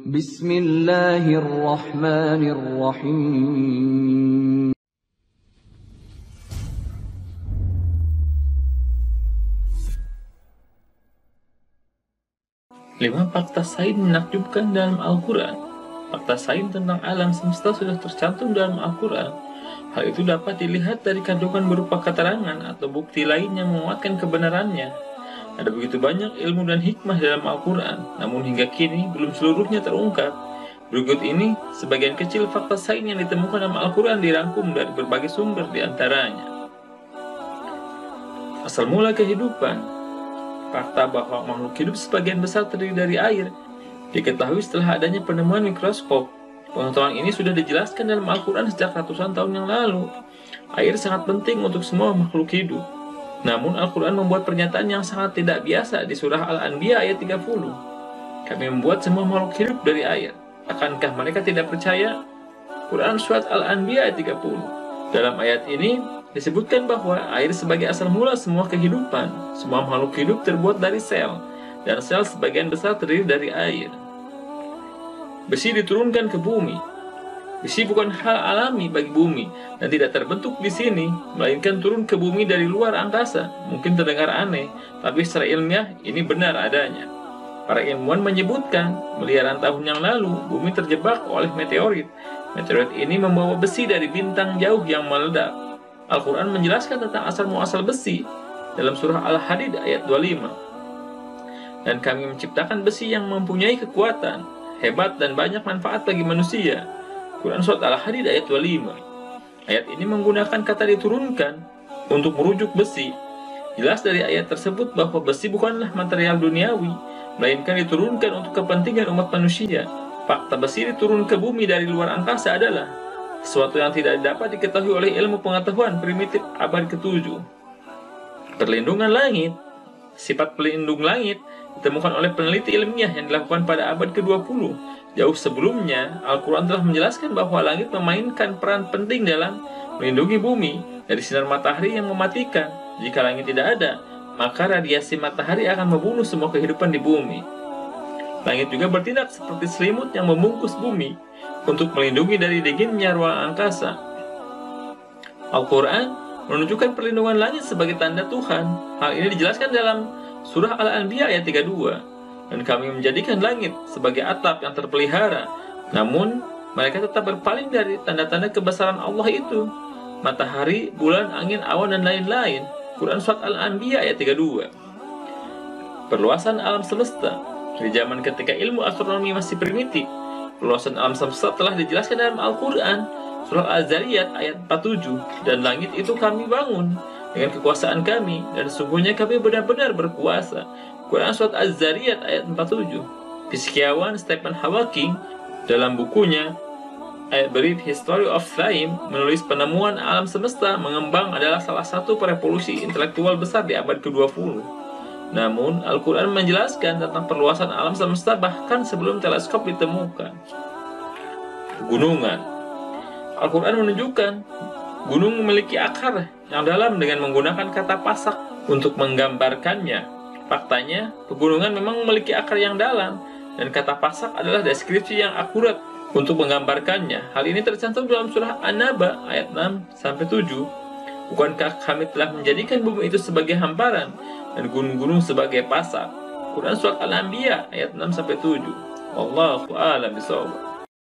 Bismillahirrahmanirrahim. 5 fakta sains menakjubkan dalam Al-Quran. Fakta sains tentang alam semesta sudah tercantum dalam Al-Quran. Hal itu dapat dilihat dari kandungan berupa keterangan atau bukti lain yang menguatkan kebenarannya. Ada begitu banyak ilmu dan hikmah dalam Al-Quran, namun hingga kini belum seluruhnya terungkap. Berikut ini sebagian kecil fakta sains yang ditemukan dalam Al-Quran dirangkum dari berbagai sumber diantaranya. Asal mula kehidupan. Fakta bahwa makhluk hidup sebagian besar terdiri dari air diketahui setelah adanya penemuan mikroskop. Pengetahuan ini sudah dijelaskan dalam Al-Quran sejak ratusan tahun yang lalu. Air sangat penting untuk semua makhluk hidup. Namun Al-Quran membuat pernyataan yang sangat tidak biasa di surah Al-Anbiya ayat 30. Kami membuat semua makhluk hidup dari air. Akankah mereka tidak percaya? Quran surat Al-Anbiya ayat 30. Dalam ayat ini disebutkan bahwa air sebagai asal mula semua kehidupan. Semua makhluk hidup terbuat dari sel, dan sel sebagian besar terdiri dari air. Besi diturunkan ke bumi. Besi bukan hal alami bagi bumi dan tidak terbentuk di sini, melainkan turun ke bumi dari luar angkasa. Mungkin terdengar aneh, tapi secara ilmiah ini benar adanya. Para ilmuwan menyebutkan, miliaran tahun yang lalu bumi terjebak oleh meteorit. Meteorit ini membawa besi dari bintang jauh yang meledak. Al-Quran menjelaskan tentang asal-muasal besi dalam surah Al-Hadid ayat 25. Dan kami menciptakan besi yang mempunyai kekuatan, hebat dan banyak manfaat bagi manusia. Quran surat Al-Hadid ayat 25. Ayat ini menggunakan kata diturunkan untuk merujuk besi. Jelas dari ayat tersebut bahwa besi bukanlah material duniawi, melainkan diturunkan untuk kepentingan umat manusia. Fakta besi diturun ke bumi dari luar angkasa adalah sesuatu yang tidak dapat diketahui oleh ilmu pengetahuan primitif abad ke-7. Perlindungan langit. Sifat pelindung langit ditemukan oleh peneliti ilmiah yang dilakukan pada abad ke-20. Jauh sebelumnya, Al-Quran telah menjelaskan bahwa langit memainkan peran penting dalam melindungi bumi dari sinar matahari yang mematikan. Jika langit tidak ada, maka radiasi matahari akan membunuh semua kehidupan di bumi. Langit juga bertindak seperti selimut yang membungkus bumi untuk melindungi dari dinginnya ruang angkasa. Al-Quran menunjukkan perlindungan langit sebagai tanda Tuhan. Hal ini dijelaskan dalam surah Al-Anbiya ayat 32. Dan kami menjadikan langit sebagai atap yang terpelihara, namun mereka tetap berpaling dari tanda-tanda kebesaran Allah itu. Matahari, bulan, angin, awan, dan lain-lain. Quran surat Al-Anbiya ayat 32. Perluasan alam semesta. Di zaman ketika ilmu astronomi masih primitif, perluasan alam semesta telah dijelaskan dalam Al-Quran, surah Az-Zariyat ayat 47. Dan langit itu kami bangun dengan kekuasaan kami, dan sesungguhnya kami benar-benar berkuasa. Quran surat Az-Zariyat ayat 47. Fisikawan Stephen Hawking dalam bukunya A Brief History of Time menulis penemuan alam semesta mengembang adalah salah satu revolusi intelektual besar di abad ke-20. Namun, Al-Quran menjelaskan tentang perluasan alam semesta bahkan sebelum teleskop ditemukan. Gunungan. Al-Quran menunjukkan gunung memiliki akar yang dalam dengan menggunakan kata pasak untuk menggambarkannya. Faktanya, pegunungan memang memiliki akar yang dalam, dan kata pasak adalah deskripsi yang akurat untuk menggambarkannya. Hal ini tercantum dalam surah An-Naba ayat 6-7. Bukankah kami telah menjadikan bumi itu sebagai hamparan dan gunung-gunung sebagai pasak? Quran surat Al-Anbiya ayat 6-7. Wallahu a'lam bishawab.